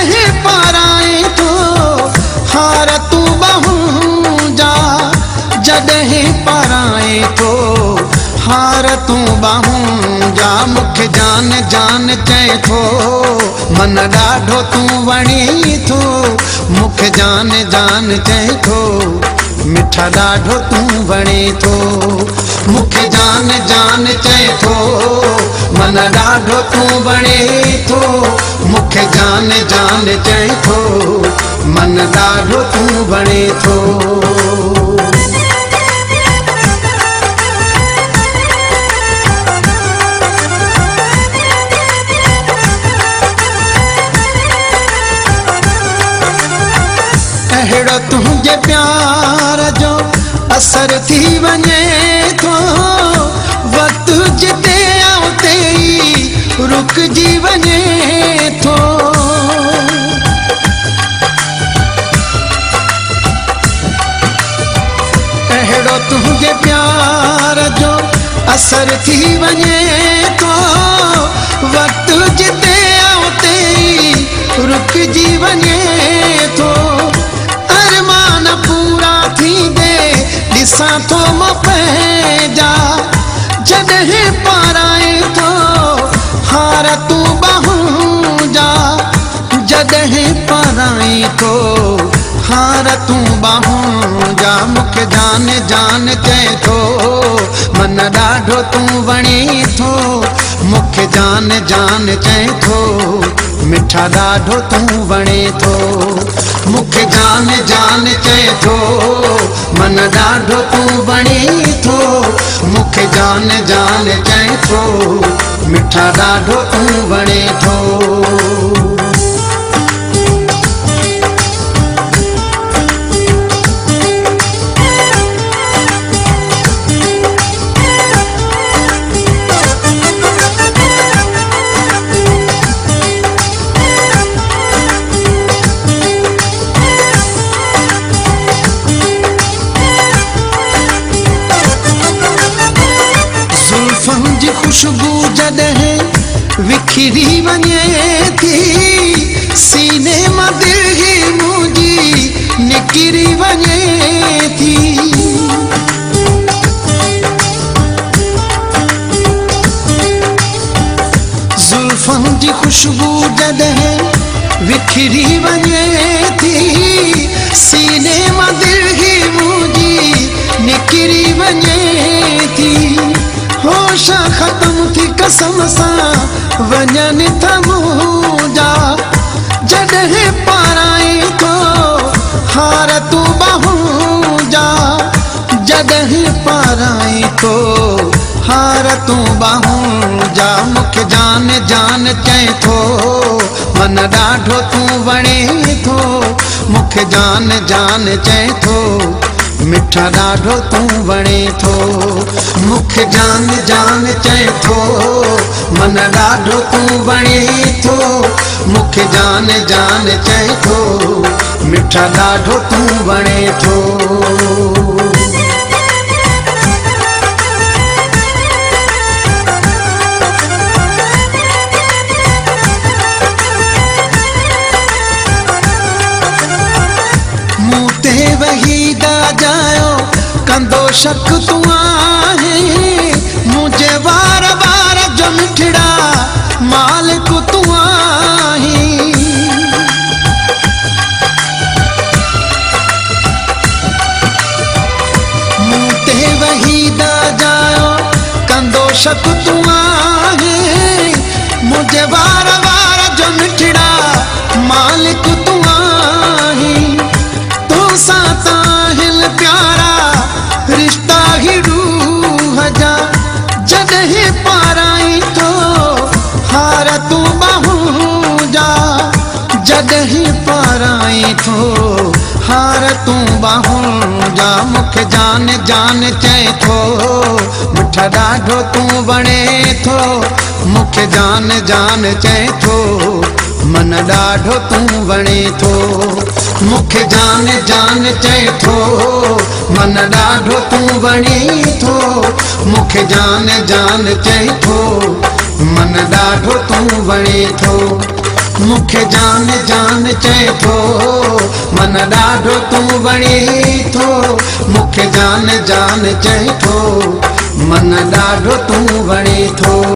जॾहिं पाराए थो हार तूं ॿाहूं जा, जॾहिं पाराए थो हार तूं ॿाहूं जा। मूंखे जान जान चए थो मन ॾाढो तूं वणी थो, मूंखे जान जान चए थो मिठा ॾाढो तूं वणे थो। मूंखे जान जान चए थो मन ॾाढो तूं वणे थो, मूंखे जान जान चए थो मन ॾाढो तूं वणे थो। अहिड़ो तुंहिंजे प्यार जो असर थी वञे थो, वक़्तु जिते उते ई रुकिजी वञे थो। अहिड़ो तुंहिंजे प्यार जो असर थी वञे थो, वक़्तु जिते उते ई रुकिजी वञे थो। अरमान पूरा थींदे ॾिसां थो मां पंहिंजा, जॾहिं पाराए थो हार तूं ॿाहूं जा, जॾहिं पाराए थो हार तूं ॿाहूं जा। मूंखे जान जान चए थो मन ॾाढो तूं वणे थो, मूंखे जान जान चए थो मिठा ॾाढो तूं वणे थो। मूंखे जान जान चए थो मन ॾाढो तूं वणे थो, मूंखे जान जान चए थो मिठा ॾाढो तूं वणे थो। जी खुशबू जॾहिं विखरी वञे थी, सीने मां दिलि मुंहिंजी निकिरी वञे थी। ज़ुल्फ़नि जी खुशबू जॾहिं विखरी वञे थी, सीने मां दिलि मुंहिंजी निकिरी वञे थी। होश ख़त्म थी कसम सां वञनि था मुंहिंजा, जॾहिं पाराए थो हार तूं ॿाहूं जा, जॾहिं पाराए थो हार तूं ॿाहूं जा। मूंखे जान जान चए थो मन ॾाढो तूं वणे थो, मूंखे जान जान चए थो मिठा ॾाढो तूं वणे थो। मूंखे जान जान चए थो मन ॾाढो तूं वणे थो, मूंखे जान जान चए थो मिठा ॾाढो तूं वणे थो। मूं ते वहीदा जायो कंदो शक तूं आहे, मुंहिंजे वार वार जो मिठड़ा मालिक तूं आहीं। मूं ते वहीदा जायो कंदो शक तूं आहे, मुंहिंजे वार वार जो मिठड़ा मालिक तूं आहीं। तोसां ताहिल प्यारा रिश्ता ही रूह जा, जॾहिं पाराए थो हार तूं ॿाहूं जा, जॾहिं पाराए थो हार तूं ॿाहूं जा। मूंखे जान जान चए थो मिठा ॾाढो तूं वणे थो, मूंखे जान जान चए थो मन ॾाढो तूं वणे थो। मूंखे जान जान चए थो मन ॾाढो तूं वणे थो, मूंखे जान जान चए थो मन ॾाढो तूं वणे थो। मूंखे जान जान चए थो मन ॾाढो तूं वणे थो मूंखे जान जान चए थो मन ॾाढो तूं वणे थो।